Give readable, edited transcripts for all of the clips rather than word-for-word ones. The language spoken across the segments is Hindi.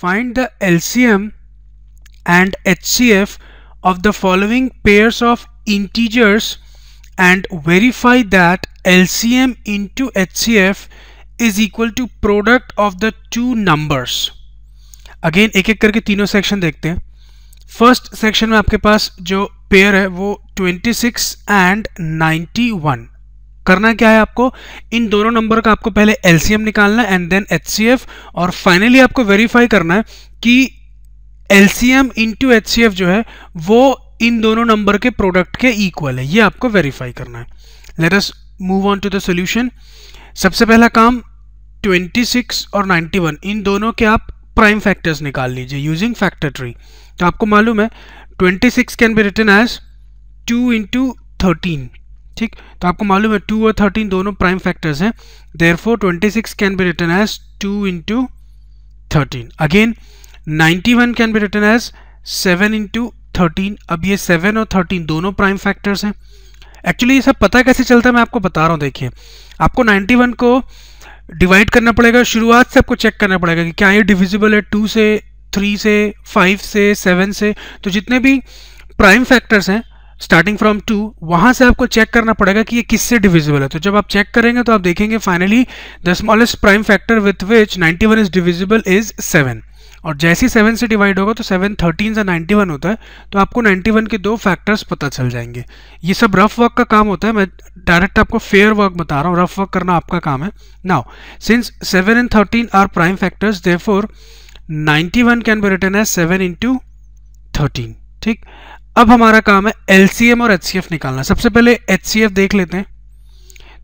find the LCM and HCF of the following pairs of integers and verify that LCM into HCF is equal to product of the two numbers. Again एक एक करके तीनों सेक्शन देखते हैं. फर्स्ट सेक्शन में आपके पास जो पेयर है वो 26 एंड 91. करना क्या है आपको, इन दोनों नंबर का आपको पहले एलसीएम निकालना है एंड देन एचसीएफ, और फाइनली आपको वेरीफाई करना है कि एलसीएम इंटू एचसीएफ जो है वो इन दोनों नंबर के प्रोडक्ट के इक्वल है. ये आपको वेरीफाई करना है. Let us move on to the solution. सबसे पहला काम 26 और 91 इन दोनों के आप प्राइम फैक्टर्स निकाल लीजिए यूजिंग फैक्टर ट्री. तो आपको मालूम है 26 can be written as 2 into 13. ठीक, तो आपको मालूम है 2 और 13 दोनों प्राइम फैक्टर्स हैं. Therefore 26 can be written as 2 into 13. Again 91 can be written as 7 into 13. अब ये 7 और 13 दोनों प्राइम फैक्टर्स हैं. एक्चुअली ये सब पता कैसे चलता है मैं आपको बता रहा हूँ. देखिए, आपको 91 को डिवाइड करना पड़ेगा. शुरुआत से आपको चेक करना पड़ेगा कि क्या ये डिविजिबल है 2 से, 3 से, 5 से, 7 से. तो जितने भी प्राइम फैक्टर्स हैं स्टार्टिंग फ्रॉम 2, वहां से आपको चेक करना पड़ेगा कि ये किससे डिविजिबल है. तो जब आप चेक करेंगे तो आप देखेंगे finally the smallest prime factor with which 91 is divisible is 7. और जैसे ही 7 से डिवाइड होगा तो 7 13 से 91 होता है. तो आपको 91 के दो फैक्टर्स पता चल जाएंगे. ये सब रफ वर्क का काम होता है. मैं डायरेक्ट आपको फेयर वर्क बता रहा हूँ. रफ वर्क करना आपका काम है. Now since 7 and 13 are prime factors, therefore 91 can be written as 7 into 13. ठीक, अब हमारा काम है एलसीएम और एचसीएफ निकालना. सबसे पहले एचसीएफ देख लेते हैं.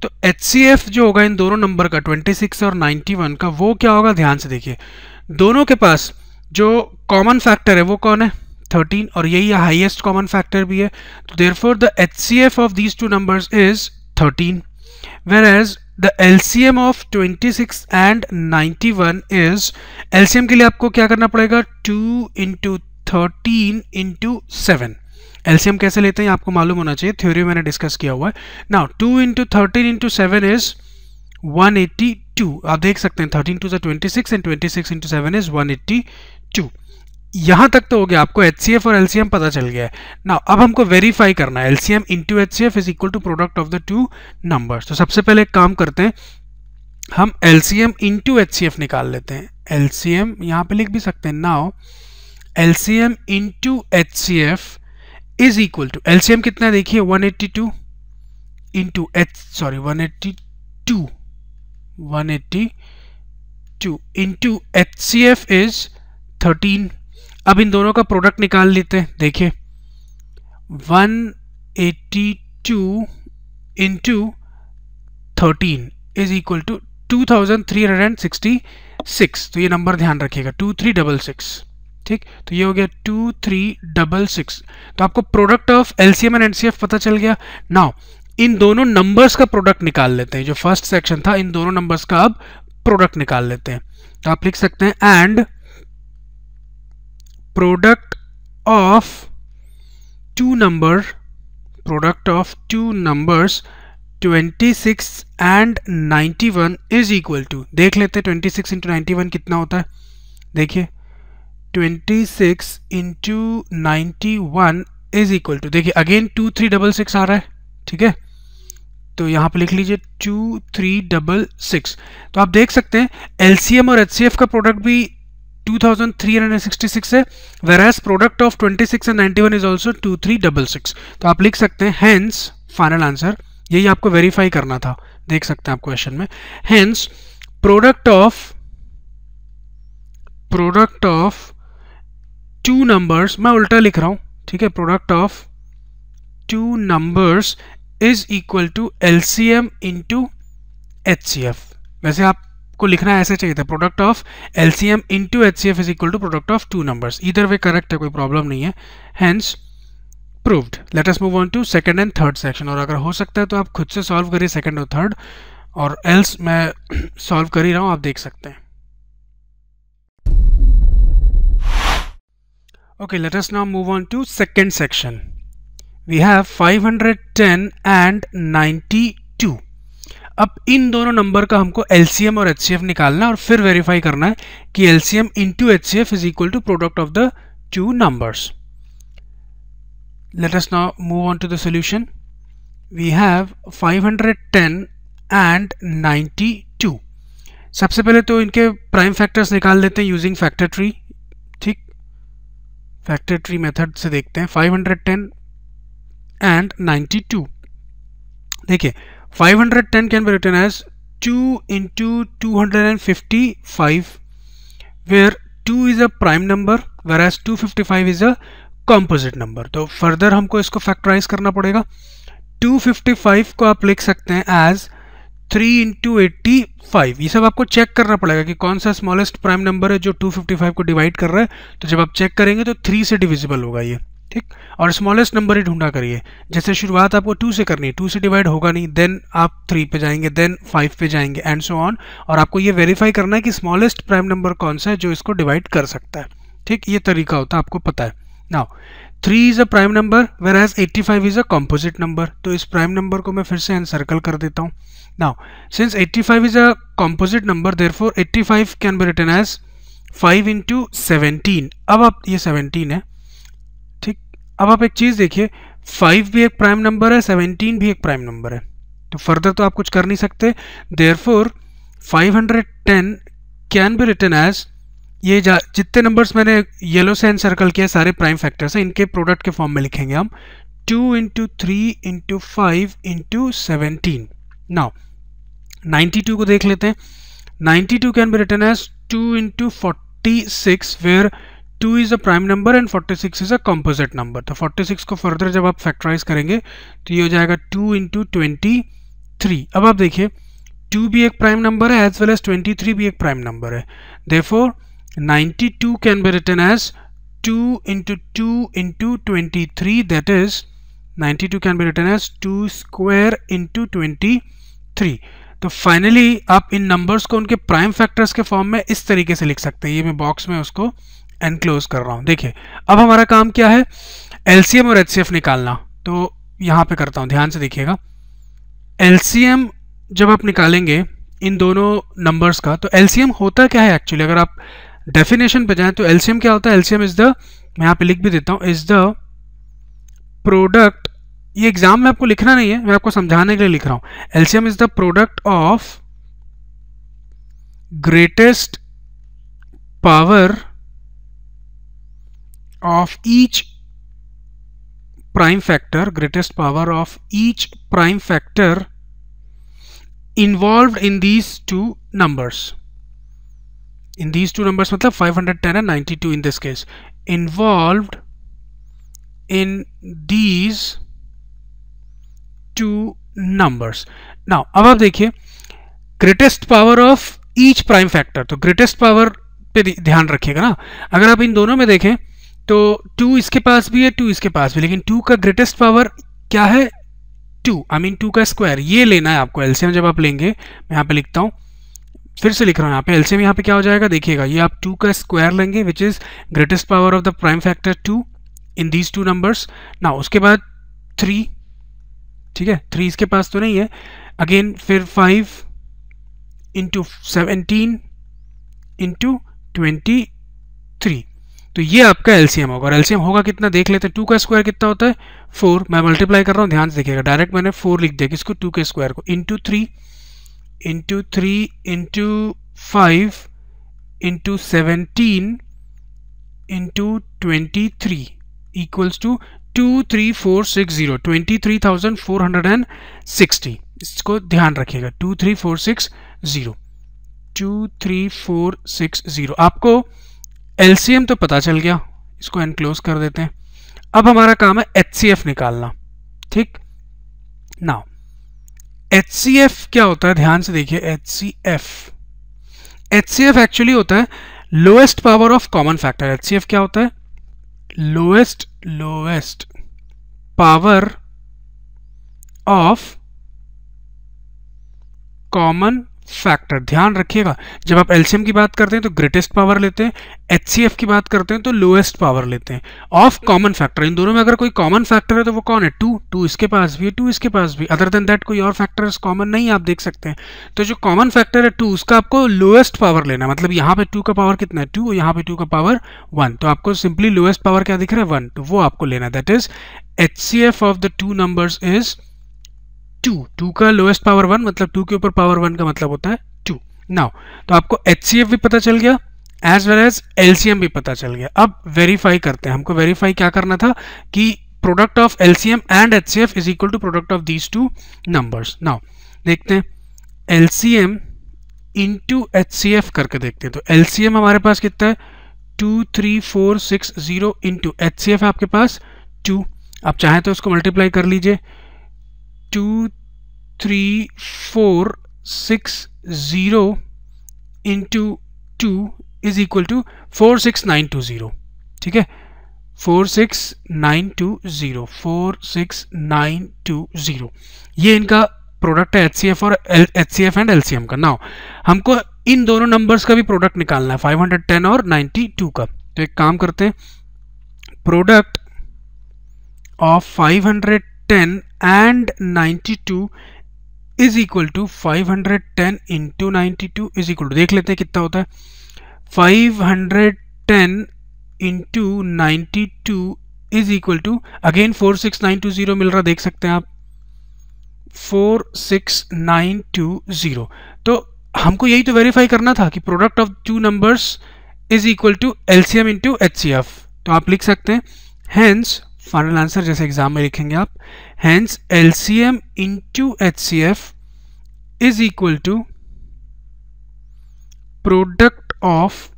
तो एचसीएफ जो होगा इन दोनों नंबर का 26 और 91 का, वो क्या होगा ध्यान से देखिए. दोनों के पास जो कॉमन फैक्टर है वो कौन है 13, और यही हाईएस्ट कॉमन फैक्टर भी है. तो therefore the HCF of these two numbers is 13, whereas the LCM of 26 and 91 is, LCM के लिए आपको क्या करना पड़ेगा 2 into 13 into 7. LCM कैसे लेते हैं आपको मालूम होना चाहिए, थ्योरी मैंने डिस्कस किया हुआ है. Now 2 into 13 into 7 is 182. आप देख सकते हैं 13 to 26 and 26 into 7 is 182. यहां तक तो हो गया, आपको HCF और LCM पता चल गया है. नाउ अब हमको वेरीफाई करना है LCM into HCF is equal to product of the two numbers. तो सबसे पहले एक काम करते हैं, हम LCM into HCF निकाल लेते हैं. LCM यहां पे लिख भी सकते हैं. Now LCM into HCF is equal to, LCM कितना है देखिए 182 into 182 into HCF is 13. अब इन दोनों का प्रोडक्ट निकाल लेते हैं. देखिए 182 into 13 is equal to 2366. तो ये नंबर ध्यान रखिएगा 2366. ठीक, तो ये हो गया 2366. तो आपको product of LCM and HCF पता चल गया. नाउ इन दोनों नंबर्स का प्रोडक्ट निकाल लेते हैं. जो फर्स्ट सेक्शन था इन दोनों नंबर्स का अब प्रोडक्ट निकाल लेते हैं. तो आप लिख सकते हैं and product of two numbers 26 and 91 is equal to, देख लेते हैं 26 into 91 कितना होता है. देखिए 26 into 91 is equal to, देखिए अगेन 2366 आ रहा है. ठीक है, तो यहाँ पे लिख लीजिए 2366. तो आप देख सकते हैं एलसीएम और एचसीएफ का प्रोडक्ट भी 2366 है, whereas product of 26 and 91 is also 2366. तो आप लिख सकते हैं hence फाइनल आंसर, यही आपको वेरीफाई करना था. देख सकते हैं आप क्वेश्चन में hence product of two numbers, मैं उल्टा लिख रहा हूं. ठीक है, product of two numbers is equal to LCM into HCF. वैसे आप को लिखना ऐसे चाहिए था, product of LCM into HCF is equal to product of two numbers. either way correct है, कोई प्रॉब्लम नहीं है. hence proved. let us move on to second and third section. और अगर हो सकता है तो आप खुद से सॉल्व करिए सेकंड और थर्ड, और एल्स मैं सॉल्व कर ही रहा हूं, आप देख सकते हैं. okay, let us now move on to second section. We have 510 and 92. अब इन दोनों नंबर का हमको LCM और HCF निकालना है और फिर वेरीफाई करना है कि LCM into HCF is equal to product of the two numbers. Let us now move on to the solution. We have 510 and 92. सबसे पहले तो इनके प्राइम फैक्टर्स निकाल लेते हैं यूजिंग फैक्टर ट्री. ठीक, फैक्टर ट्री मेथड से देखते हैं. 510 and 92. देखिए 510 can be written as 2 into 255, where 2 is a prime number whereas 255 is a composite number. तो फर्दर हमको इसको फैक्टराइज करना पड़ेगा. 255 को आप लिख सकते हैं एज 3 into 85. ये सब आपको चेक करना पड़ेगा कि कौन सा स्मॉलेस्ट प्राइम नंबर है जो 255 को डिवाइड कर रहा है. तो जब आप चेक करेंगे तो 3 से डिविजिबल होगा ये. ठीक, और स्मॉलेस्ट नंबर ही ढूंढा करिए. जैसे शुरुआत आपको 2 से करनी है, 2 से डिवाइड होगा नहीं, देन आप 3 पे जाएंगे, देन 5 पे जाएंगे एंड सो ऑन. और आपको ये वेरीफाई करना है कि स्मॉलेस्ट प्राइम नंबर कौन सा है जो इसको डिवाइड कर सकता है. ठीक, ये तरीका होता है, आपको पता है. Now 3 is a prime number whereas 85 is a composite number. तो इस प्राइम नंबर को मैं फिर से एनसर्कल कर देता हूँ. Now since 85 is a composite number, therefore 85 can be written as 5 into 17. अब आप ये 17 है. ठीक, अब आप एक चीज देखिए, 5 भी एक प्राइम नंबर है, 17 भी एक प्राइम नंबर है. तो फर्दर तो आप कुछ कर नहीं सकते. Therefore 510 can be written as, ये जितने नंबर्स मैंने येलो से एनसर्कल किया सारे प्राइम फैक्टर्स हैं, इनके प्रोडक्ट के फॉर्म में लिखेंगे हम. 2 into 3 into 5 into 17. नाउ 92 को देख लेते हैं. 92 can be written as 2 into 46, where 2 is a prime number and 46 is a composite number. तो 46 को फर्दर जब आप फैक्टराइज करेंगे तो ये हो जाएगा 2 into 23. अब आप देखिए 2 भी एक प्राइम नंबर है एज वेल एज 23 भी एक प्राइम नंबर है. Therefore 92 can be written as 2 into 2 into 23, that is 92 can be written as 2 square into 23. तो फाइनली आप इन नंबर्स को उनके प्राइम फैक्टर्स के फॉर्म में इस तरीके से लिख सकते हैं. ये मैं बॉक्स में उसको एनक्लोज कर रहा हूँ. देखिए अब हमारा काम क्या है, LCM और HCF निकालना. तो यहाँ पे करता हूँ, ध्यान से देखिएगा. LCM जब आप निकालेंगे इन दोनों नंबर्स का, तो LCM होता क्या है एक्चुअली, अगर आप डेफिनेशन पे जाएं तो LCM क्या होता है. LCM इज द, मैं यहाँ पे लिख भी देता हूँ, इज द प्रोडक्ट. ये एग्जाम में आपको लिखना नहीं है, मैं आपको समझाने के लिए लिख रहा हूँ. LCM is the product of greatest power of each prime factor, greatest power of each prime factor involved in these two numbers. In these two numbers मतलब 510 and 92 in this case, involved in these two numbers. Now अब आप देखिए greatest power of each prime factor. तो greatest power पे ध्यान रखिएगा ना. अगर आप इन दोनों में देखें तो 2 इसके पास भी है, 2 इसके पास भी, लेकिन 2 का ग्रेटेस्ट पावर क्या है, 2, आई मीन 2 का स्क्वायर. ये लेना है आपको. LCM जब आप लेंगे, मैं यहाँ पे लिखता हूँ, फिर से लिख रहा हूँ यहाँ पे. LCM यहाँ पे क्या हो जाएगा देखिएगा, ये आप 2 का स्क्वायर लेंगे which is greatest power of the prime factor 2 in these two numbers. ना उसके बाद 3, ठीक है, 3 इसके पास तो नहीं है. अगेन फिर 5 into 17 into 23. तो ये आपका LCM होगा. और LCM होगा कितना देख लेते हैं. 2 का स्क्वायर कितना होता है, 4. मैं मल्टीप्लाई कर रहा हूँ, ध्यान से देखिएगा. डायरेक्ट मैंने 4 लिख दिया किसको, 2 के स्क्वायर को, into 3 into 3 into 5 into 17 into 23 equals to 23460, 23,460. इसको ध्यान रखिएगा, 23460, 23460. आपको LCM तो पता चल गया, इसको एनक्लोज कर देते हैं. अब हमारा काम है HCF निकालना. ठीक, नाउ HCF क्या होता है, ध्यान से देखिए. HCF एक्चुअली होता है lowest power of common factor. HCF क्या होता है, lowest power of common factor. ध्यान रखिएगा, जब आप एलसीएम की बात करते हैं तो ग्रेटेस्ट पावर लेते हैं, एचसीएफ की बात करते हैं तो लोएस्ट पावर लेते हैं ऑफ कॉमन फैक्टर। इन दोनों में अगर कोई कॉमन फैक्टर है तो वो कौन है? 2। 2 इसके पास भी है, 2 इसके पास भी। अदर देन दैट कोई और फैक्टर कॉमन नहीं आप देख सकते हैं। तो जो कॉमन फैक्टर है 2, उसका आपको लोएस्ट पावर लेना है। मतलब यहाँ पे 2 का पावर कितना है? 2। यहाँ पे 2 का पावर 1। तो आपको सिंपली लोएस्ट पावर क्या दिख रहा है? 1। तो वो आपको लेना है। That is HCF of the 2 numbers is 2। 2 का लोएस्ट पावर 1, मतलब 2 के ऊपर पावर 1 का मतलब होता है 2। नाउ तो आपको HCF भी पता चल गया एज वेल एज LCM भी पता चल गया। अब वेरीफाई करते हैं। हमको वेरीफाई क्या करना था कि product of LCM and HCF is equal to product of these 2 numbers. Now देखते हैं LCM इंटू HCF करके देखते हैं। तो LCM हमारे पास कितना है? 23460 इंटू HCF आपके पास 2। आप चाहें तो उसको मल्टीप्लाई कर लीजिए। 23460 इंटू 2 इज इक्वल टू 46920। ठीक है, 46920, 46920 ये इनका प्रोडक्ट है HCF और HCF एंड LCM का। नाउ हमको इन दोनों नंबर्स का भी प्रोडक्ट निकालना है, 510 और 92 का। तो एक काम करते हैं, product of 510 and 92 is equal to 510 into 92 is equal to, देख लेते हैं कितना होता है। 510 into 92 is equal to again 46920 मिल रहा, देख सकते हैं आप, 46920। तो हमको यही तो वेरीफाई करना था कि product of 2 numbers is equal to LCM into HCF। तो आप लिख सकते हैं हेंस, फाइनल आंसर जैसे एग्जाम में लिखेंगे आप, hence LCM into HCF is equal to product of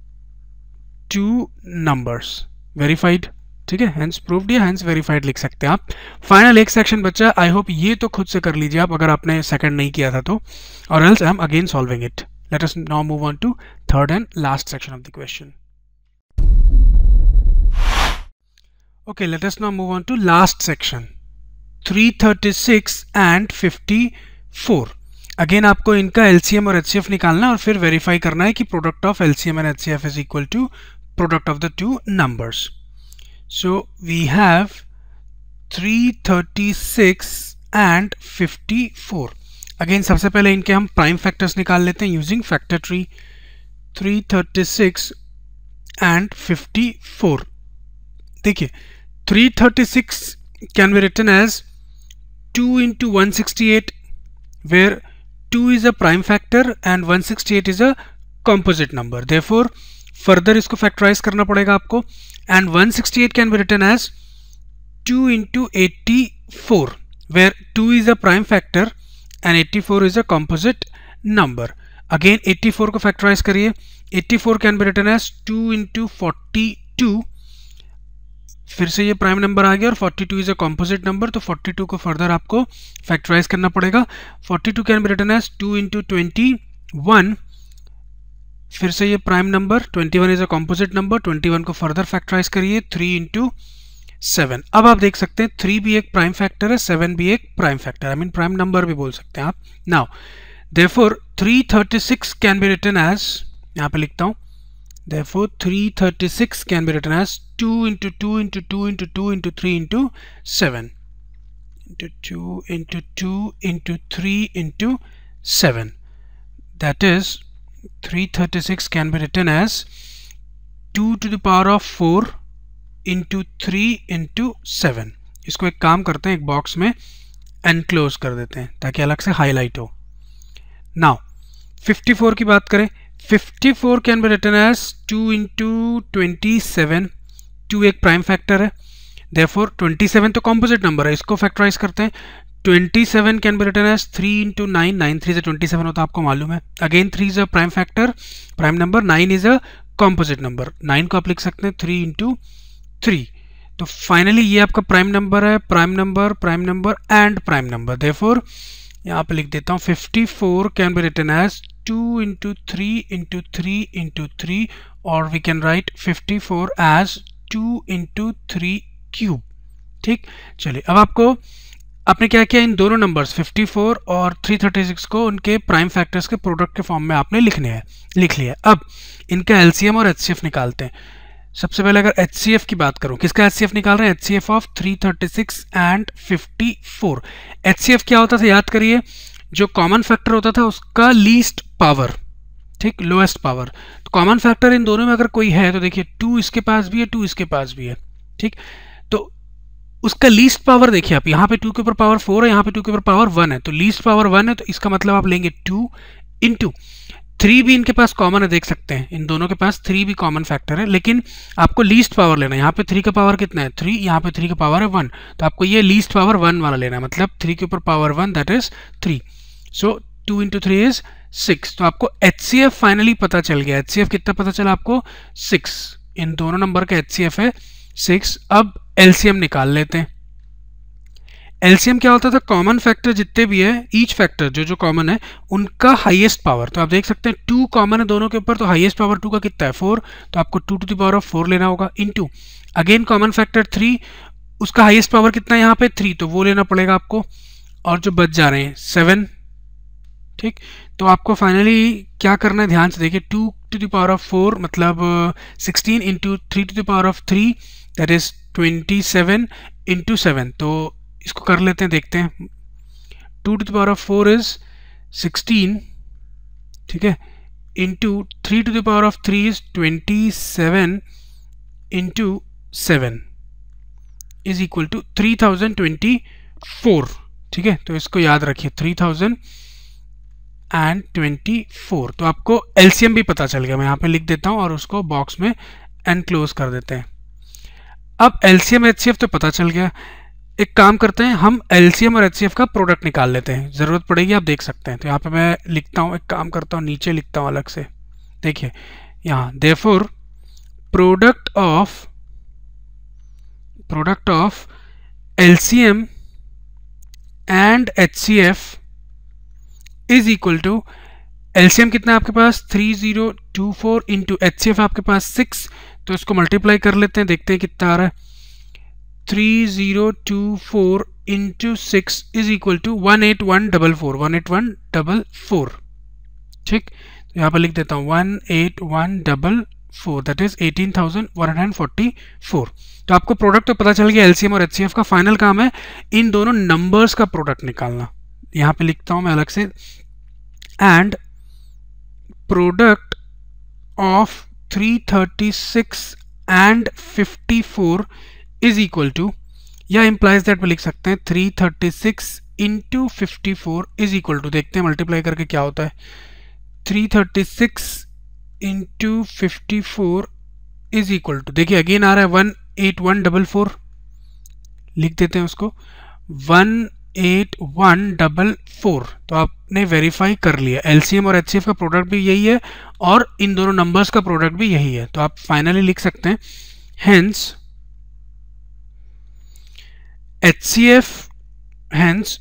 2 numbers. Verified, ठीक है, हेंस प्रूव्ड या हेंस वेरीफाइड लिख सकते हैं आप। फाइनल एक सेक्शन बचा। आई होप ये तो खुद से कर लीजिए आप अगर आपने सेकंड नहीं किया था तो, और else I am again solving it. Let us now move on to third and last section of the question. Okay, let us now move on to last section, 336 and 54. Again आपको इनका LCM और HCF निकालना है और फिर वेरीफाई करना है कि product of LCM and HCF is equal to product of the 2 numbers. So we have 336 and 54। Again सबसे पहले इनके हम प्राइम फैक्टर्स निकाल लेते हैं यूजिंग फैक्टर ट्री। 336 एंड 54, देखिए 336 can be written as 2 into 168, where 2 is a prime factor and 168 is a composite number. Therefore, further इसको factorize करना पड़ेगा आपको, and 168 can be written as 2 into 84, where 2 is a prime factor and 84 is a composite number. Again 84 को factorize करिए। 84 can be written as 2 into 42, फिर से ये प्राइम नंबर आ गया और 42 इज अ कॉम्पोजिट नंबर, तो 42 को फर्दर आपको फैक्टराइज करना पड़ेगा। 42 can be written as 2 into 21, फिर से ये prime number, 21 is a composite number, 21 को फर्दर फैक्टराइज करिए 3 इंटू 7। अब आप देख सकते हैं 3 भी एक प्राइम फैक्टर है, 7 भी एक prime factor, I mean prime number भी बोल सकते हैं आप। Now therefore 336 can be written as, यहाँ पे लिखता हूँ, therefore 336 can be written as 2 into 2 into 2 into 2 into 3 into 7 into 2 into 2 into 3 into 7. That is 336 can be written as 2 to the power of 4 into 3 into 7. इसको एक काम करते हैं, एक बॉक्स में एनक्लोज कर देते हैं ताकि अलग से हाईलाइट हो। नाउ 54 की बात करें, 54 can be written as 2 into 27, 2 एक प्राइम फैक्टर है, देयरफॉर 27 तो कॉम्पोजिट नंबर है, इसको फैक्टराइज करते हैं। 27 can be written as 3 into 9, 9 3 से 27 होता है, आपको मालूम है। Again 3 is a prime factor, prime number, 9 is a composite number, 9 को आप लिख सकते हैं 3 इंटू 3। तो फाइनली ये आपका प्राइम नंबर है, prime number, prime number and prime number. Therefore यहाँ पे लिख देता हूँ 54 can be written as 2 into 3 into 3 into 3, or we can write 54 as 2 into 3 cube। ठीक, चलिए अब आपको आपने क्या किया, इन दोनों नंबर्स 54 और 336 को उनके प्राइम फैक्टर्स के प्रोडक्ट के फॉर्म में आपने लिख लिया। अब इनका एलसीएम और एचसीएफ निकालते हैं। सबसे पहले अगर एचसीएफ की बात करूं, किसका एचसीएफ निकाल रहे हैं, एचसीएफ ऑफ 336 एंड 54। एचसीएफ क्या होता था, याद करिए, जो कॉमन फैक्टर होता था उसका लीस्ट पावर, ठीक, लोएस्ट पावर। तो कॉमन फैक्टर इन दोनों में अगर कोई है तो देखिए 2 इसके पास भी है, 2 इसके पास भी है, ठीक, तो उसका लीस्ट पावर देखिए आप, यहाँ पे 2 के ऊपर पावर 4 है, यहाँ पे 2 के ऊपर पावर 1 है, तो लीस्ट पावर 1 है, तो इसका मतलब आप लेंगे 2 इंटू 3 भी इनके पास कॉमन है, देख सकते हैं इन दोनों के पास 3 भी कॉमन फैक्टर है, लेकिन आपको लीस्ट पावर लेना है। यहाँ पे 3 का पावर कितना है, 3, यहाँ पे 3 का पावर है 1, तो आपको ये लीस्ट पावर 1 वाला लेना है, मतलब 3 के ऊपर power 1 that is 3, so 2 into 3 is 6। तो आपको HCF फाइनली पता चल गया। HCF कितना पता चला आपको, 6। इन दोनों नंबर का HCF है 6। अब LCM निकाल लेते हैं। LCM क्या होता था, कॉमन फैक्टर जितने भी है, ईच फैक्टर जो जो कॉमन है उनका हाईएस्ट पावर। तो आप देख सकते हैं 2 कॉमन है दोनों के ऊपर, तो हाईएस्ट पावर 2 का कितना है, 4, तो आपको 2 टू द पावर ऑफ 4 लेना होगा, इनटू अगेन कॉमन फैक्टर 3, उसका हाईएस्ट पावर कितना है यहाँ पे 3, तो वो लेना पड़ेगा आपको, और जो बच जा रहे हैं 7, ठीक। तो आपको फाइनली क्या करना है, ध्यान से देखिए, 2 टू द पावर ऑफ 4 मतलब 16 into 3 to the power of 3 that is 27 into 7। तो इसको कर लेते हैं, देखते हैं। 2 to the power of 4 is 16, ठीक है, into 3 to the power of 3 is 27 into 7 is equal to 3024, ठीक है। तो इसको याद रखिए 3024। तो आपको एलसीएम भी पता चल गया, मैं यहाँ पे लिख देता हूँ और उसको बॉक्स में एनक्लोज कर देते हैं। अब एलसीएम एचसीएफ तो पता चल गया, एक काम करते हैं, हम एलसीएम और एचसीएफ का प्रोडक्ट निकाल लेते हैं, ज़रूरत पड़ेगी आप देख सकते हैं। तो यहाँ पे मैं लिखता हूँ, एक काम करता हूँ, नीचे लिखता हूँ अलग से, देखिए यहाँ, therefore product of LCM and HCF is equal to, LCM कितना है आपके पास 3024 इंटू एचसीएफ आपके पास 6, तो इसको मल्टीप्लाई कर लेते हैं, देखते हैं कितना आ रहा है। 3024 इंटू 6 इज इक्वल टू 18144, ठीक। तो यहाँ पर लिख देता हूँ 18144, दैट इज 18,144। तो आपको प्रोडक्ट तो पता चल गया एलसीएम और एचसीएफ का। फाइनल काम है इन दोनों नंबर्स का प्रोडक्ट निकालना। यहाँ पे लिखता हूँ मैं अलग से, and product of 336 and 54 is equal to, या इम्प्लाइज दैट में लिख सकते हैं 336 इंटू 54 इज इक्वल टू, देखते हैं मल्टीप्लाई करके क्या होता है, 336 इंटू 54 इज इक्वल टू, देखिए अगेन आ रहा है 18144, लिख देते हैं उसको 18144। तो आपने वेरीफाई कर लिया, एलसीएम और एचसीएफ का प्रोडक्ट भी यही है और इन दोनों नंबर्स का प्रोडक्ट भी यही है। तो आप फाइनली लिख सकते हैं, hence HCF, hence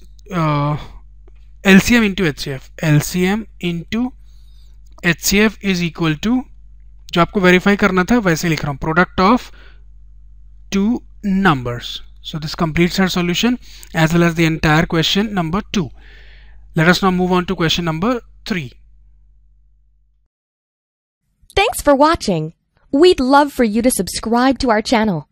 LCM into HCF, LCM into HCF is equal to, जो आपको वेरीफाई करना था वैसे लिख रहा हूँ, product of 2 numbers. So this completes our solution as well as the entire question number 2. Let us now move on to question number 3. Thanks for watching. We'd love for you to subscribe to our channel